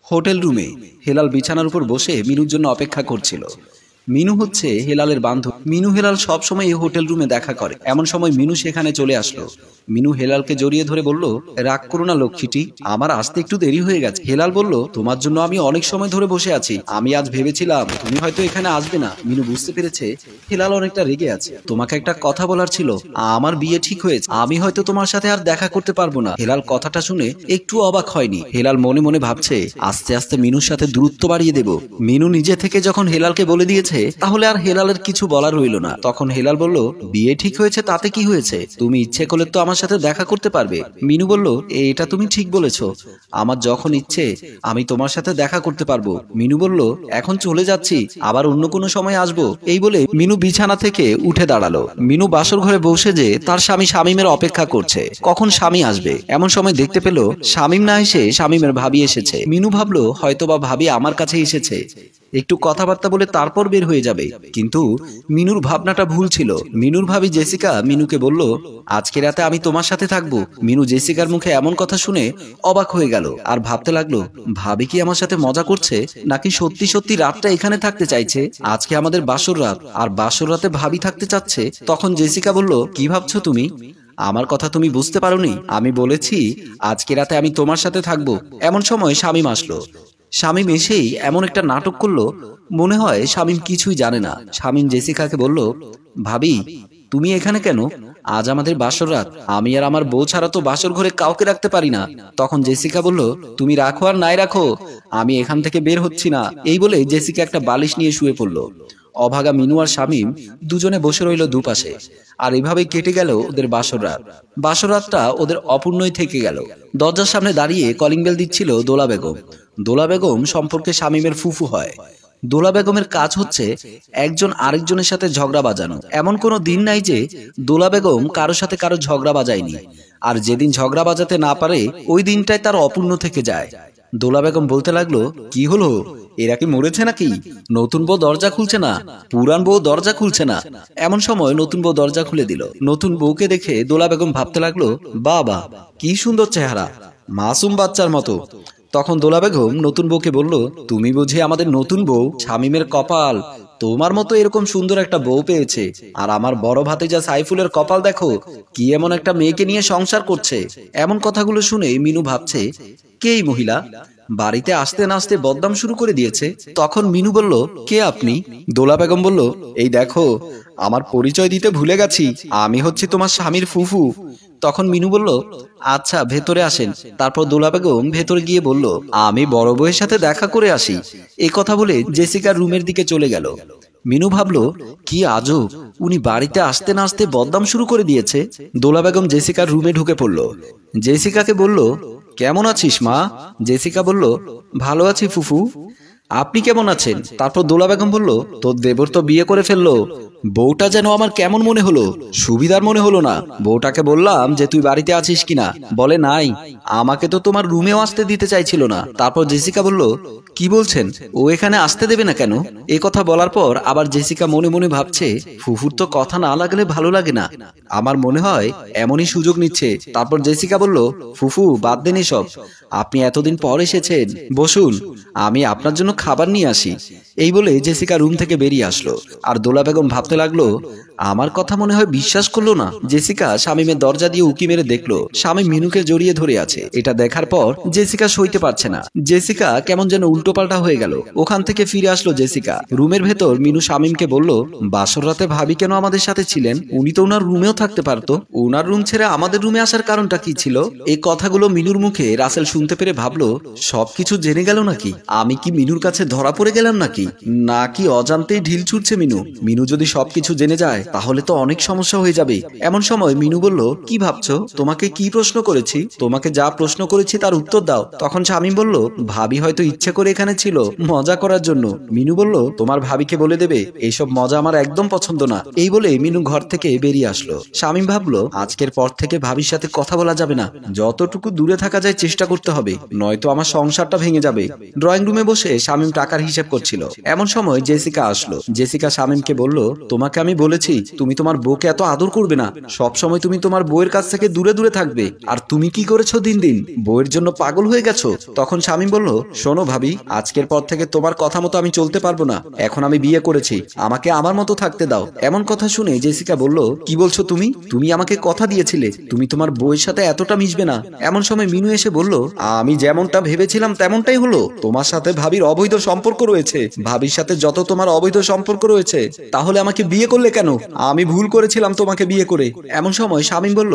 Hotel রুমে হেলাল বিছানার উপর বসে মিনুর জন্য অপেক্ষা করছিল। মিনু হচ্ছে হেলালের বান্ধব। মিনু হেলাল সব সময় এই হোটেল রুমে দেখা করে। এমন সময় মিনু সেখানে চলে আসলো। মিনু হেলালকে জড়িয়ে ধরে বলল, রাগ করো না লক্ষ্মীটি, আমার আসতে একটু দেরি হয়ে গেছে। হেলাল বলল, তোমার জন্য আমি অনেক সময় ধরে বসে আছি। আমি আজ ভেবেছিলাম তুমি হয়তো এখানে আসবে না। মিনু বুঝতে পেরেছে হেলাল অনেকটা রেগে আছে। তোমাকে একটা কথা বলার ছিল, আমার বিয়ে ঠিক হয়েছে, আমি হয়তো তোমার সাথে আর দেখা করতে পারবো না। হেলাল কথাটা শুনে একটু অবাক হয়নি। হেলাল মনে মনে ভাবছে, আস্তে আস্তে মিনুর সাথে দূরত্ব বাড়িয়ে দেব। মিনু নিজে থেকে যখন হেলালকে বলে দিয়েছে, তাহলে আর হেলালের কিছু বলার রইল না। তখন হেলাল বলল, বিয়ে ঠিক হয়েছে তাতে কি হয়েছে, তুমি ইচ্ছে করলে তো আমার সাথে দেখা করতে পারবে। মিনু বলল, এটা তুমি ঠিক বলেছো, আমার যখন ইচ্ছে আমি তোমার সাথে দেখা করতে পারবো। মিনু বলল, এখন চলে যাচ্ছি, আবার অন্য কোনো সময় আসবো। এই বলে মিনু বিছানা থেকে উঠে দাঁড়ালো। মিনু বাসর ঘরে বসে যে তার স্বামী শামীমের অপেক্ষা করছে, কখন স্বামী আসবে। এমন সময় দেখতে পেল শামীম না এসে শামীমের ভাবি এসেছে। মিনু ভাবলো হয়তোবা ভাবি আমার কাছে এসেছে, একটু কথাবার্তা বলে তারপর বের হয়ে যাবে। কিন্তু মিনুর ভাবনাটা ভুল ছিল। মিনুর ভাবি জেসিকা মিনুকে বলল, আজকে রাতে আমি তোমার সাথে থাকবো। মিনু জেসিকার মুখে এমন কথা শুনে অবাক হয়ে গেল আর ভাবতে লাগলো, ভাবি কি আমার সাথে মজা করছে, নাকি সত্যি সত্যি রাতটা এখানে থাকতে চাইছে। আজকে আমাদের বাসর রাত, আর বাসর রাতে ভাবি থাকতে চাচ্ছে। তখন জেসিকা বলল, কি ভাবছো তুমি, আমার কথা তুমি বুঝতে পারোনি? আমি বলেছি আজকে রাতে আমি তোমার সাথে থাকবো। এমন সময় শামীম আসলো। শামীম এসেই এমন একটা নাটক করলো, মনে হয় শামীম কিছুই জানে না। শামীম জেসিকাকে বলল, ভাবি তুমি এখানে কেন, আজ আমাদের বাসর রাত, আমি আর আমার বউ ছাড়া তো বাসর ঘরে কাউকে রাখতে পারি না। তখন জেসিকা বলল, তুমি রাখো আর নাই রাখো, আমি এখান থেকে বের হচ্ছি না। এই বলে জেসিকা একটা বালিশ নিয়ে শুয়ে পড়ল। অভাগা মিনু আর শামীম দুজনে বসে রইল দুপাশে। আর এভাবেই কেটে গেল ওদের বাসর রাত। বাসর রাতটা ওদের অপূর্ণই থেকে গেল। দরজার সামনে দাঁড়িয়ে কলিং বেল দিচ্ছিল দোলা বেগম। দোলা বেগম সম্পর্কে শামীমের ফুফু হয়। দোলা বেগমের কাজ হচ্ছে একজন আরেকজনের সাথে ঝগড়া বাজানো। এমন কোনো দিন নাই যে দোলা বেগম কারো সাথে কারো ঝগড়া বাজায়নি। আর যেদিন ঝগড়া বাজাতে না পারে ওই দিনটাই তার অপূর্ণ থেকে যায়। দোলা বেগম বলতে লাগলো, কি হলো, এরা কি মরেছে নাকি, নতুন বউ দরজা খুলছে না, পুরান বউ দরজা খুলছে না। এমন সময় নতুন বউ দরজা খুলে দিল। নতুন বউকে দেখে দোলা বেগম ভাবতে লাগলো, বাবা কি সুন্দর চেহারা, মাসুম বাচ্চার মতো। তখন দোলা বেগম নতুন বউকে বলল, তুমি বুঝি আমাদের নতুন বউ, শামীমের কপাল তোমার মতো এরকম সুন্দর একটা বউ পেয়েছে। আর আমার বড় ভাতিজা সাইফুলের কপাল দেখো, কি এমন একটা মেয়েকে নিয়ে সংসার করছে। এমন কথাগুলো শুনে মিনু ভাবছে, কে এই মহিলা, বাড়িতে আসতে না আসতে বদনাম শুরু করে দিয়েছে। তখন মিনু বলল, কে আপনি? দোলা বেগম বলল, এই দেখো, আমার পরিচয় দিতে ভুলে গেছি, আমি হচ্ছি তোমার স্বামীর ফুফু। তখন মিনু বলল, আচ্ছা ভেতরে আসেন। তারপর দোলা বেগম ভেতরে গিয়ে বলল, আমি বড় বউয়ের সাথে দেখা করে আসি। এই কথা বলে জেসিকার রুমের দিকে চলে গেল। মিনু ভাবলো, কি আজব, উনি বাড়িতে আসতে না আসতে বদনাম শুরু করে দিয়েছে। দোলা বেগম জেসিকার রুমে ঢুকে পড়ল। জেসিকাকে বলল, কেমন আছিস মা? জেসিকা বলল, ভালো আছি ফুফু, আপনি কেমন আছেন? তারপর দোলা বেগম বলল, তোর দেবর তো বিয়ে করে ফেললো, বউটা যেন আমার কেমন মনে হলো, সুবিধার মনে হলো না। বউটাকে বললাম যে তুই বাড়িতে আছিস কিনা, বলে নাই, আমাকে তো তোমার রুমেও আসতে দিতে চাইছিল না। তারপর জেসিকা বলল, কি বলছেন, ও এখানে আসতে দেবে না কেন? এই কথা বলার পর আবার জেসিকা মনে মনে ভাবছে, ফুফুর তো কথা না লাগলে ভালো লাগে না, আমার মনে হয় এমনই সুযোগ নিচ্ছে। তারপর জেসিকা বলল, ফুফু বাদ দেন এসব, আপনি এতদিন পর এসেছেন, বসুন, আমি আপনার জন্য খাবার নিয়ে আসি। এই বলে জেসিকা রুম থেকে বেরিয়ে আসলো। আর দোলা বেগম ভাবতে লাগলো, আমার কথা মনে হয় বিশ্বাস করলো না। জেসিকা শামীমের দরজা দিয়ে উকি মেরে দেখলো শামীম মিনুকে জড়িয়ে ধরে আছে। এটা দেখার পর জেসিকা সইতে পারছে না। জেসিকা কেমন যেন উল্টোপাল্টা হয়ে গেল। ওখান থেকে ফিরে আসলো জেসিকা। রুমের ভেতর মিনু শামীমকে বলল, বাসর রাতে ভাবি কেন আমাদের সাথে ছিলেন, উনি তো ওনার রুমেও থাকতে পারতো, ওনার রুম ছেড়ে আমাদের রুমে আসার কারণটা কি ছিল? এই কথাগুলো মিনুর মুখে রাসেল শুনতে পেরে ভাবলো, সবকিছু জেনে গেল নাকি, আমি কি মিনুর কাছে ধরা পড়ে গেলাম নাকি, নাকি অজান্তেই ঢিল ছুটছে মিনু। মিনু যদি সবকিছু জেনে যায় তাহলে তো অনেক সমস্যা হয়ে যাবে। এমন সময় মিনু বলল, কি ভাবছো, তোমাকে কি প্রশ্ন করেছি, তোমাকে যা প্রশ্ন করেছি তার উত্তর দাও। তখন শামীম বলল, ভাবি হয়তো ইচ্ছে করে এখানে ছিল, মজা করার জন্য। মিনু বলল, তোমার ভাবিকে বলে দেবে এইসব মজা আমার একদম পছন্দ না। এই বলে মিনু ঘর থেকে বেরিয়ে আসলো। শামীম ভাবলো, আজকের পর থেকে ভাবির সাথে কথা বলা যাবে না, যতটুকু দূরে থাকা যায় চেষ্টা করতে হবে, নয়তো আমার সংসারটা ভেঙে যাবে। ড্রয়িং রুমে বসে শামীম টাকার হিসেব করছিল। এমন সময় জেসিকা আসলো। জেসিকা শামীমকে বলল, তোমাকে আমি বলেছি তুমি তোমার বউকে এত আদর করবে না, সব সময় তুমি তোমার বউয়ের কাছ থেকে দূরে দূরে থাকবে। আর তুমি কি করেছো, দিন দিন বউয়ের জন্য পাগল হয়ে গেছো। তখন শামীম বলল, শোনো ভাবি, আজকের পর থেকে তোমার কথা মতো আমি চলতে পারবো না। এখন আমি বিয়ে করেছি, আমাকে আমার মতো থাকতে দাও। এমন কথা শুনে জেসিকা বলল, কি বলছো তুমি? তুমি আমাকে কথা দিয়েছিলে তুমি তোমার বউয়ের সাথে এতটা মিশবে না। এমন সময় মিনু এসে বলল, আমি যেমনটা ভেবেছিলাম তেমনটাই হলো। তোমার সাথে ভাবির অবৈধ সম্পর্ক রয়েছে। ভাবির সাথে যত তোমার অবৈধ সম্পর্ক রয়েছে, তাহলে আমাকে বিয়ে করলে কেন? আমি ভুল করেছিলাম তোমাকে বিয়ে করে। এমন সময় শামীম বলল,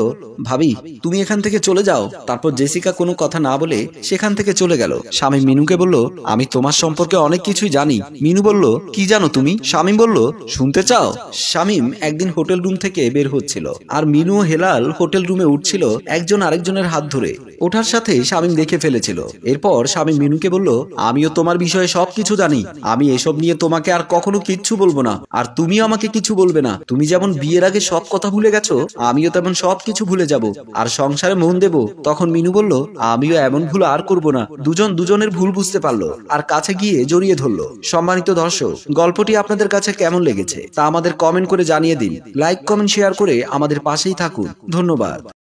ভাবি তুমি এখান থেকে চলে যাও। তারপর জেসিকা কোনো কথা না বলে সেখান থেকে চলে গেল। শামীম মিনুকে বলল, আমি তোমার সম্পর্কে অনেক কিছুই জানি। মিনু বলল, কি জানো তুমি? শামীম বলল, শুনতে চাও? শামীম একদিন হোটেল রুম থেকে বের হচ্ছিল, আর মিনু ও হেলাল হোটেল রুমে উঠছিল একজন আরেকজনের হাত ধরে। ওঠার সাথে শামীম দেখে ফেলেছিল। এরপর শামীম মিনুকে বলল, আমিও তোমার বিষয়ে সবকিছু জানি। আমি এসব নিয়ে তোমাকে আর কখনো কিচ্ছু বলবো না, আর তুমিও আমাকে কিছু বলবে না। তুমি যেমন বিয়ের আগে সব কথা ভুলে গেছো, আমিও তেমন সবকিছু ভুলে যাব আর সংসারে মন দেব। তখন মিনু বলল, আমিও এমন ভুল আর করব না। দুজন দুজনের ভুল বুঝতে পারলো আর কাছে গিয়ে জড়িয়ে ধরলো। সম্মানিত দর্শক, গল্পটি আপনাদের কাছে কেমন লেগেছে তা আমাদের কমেন্ট করে জানিয়ে দিন। লাইক, কমেন্ট, শেয়ার করে আমাদের পাশেই থাকুন। ধন্যবাদ।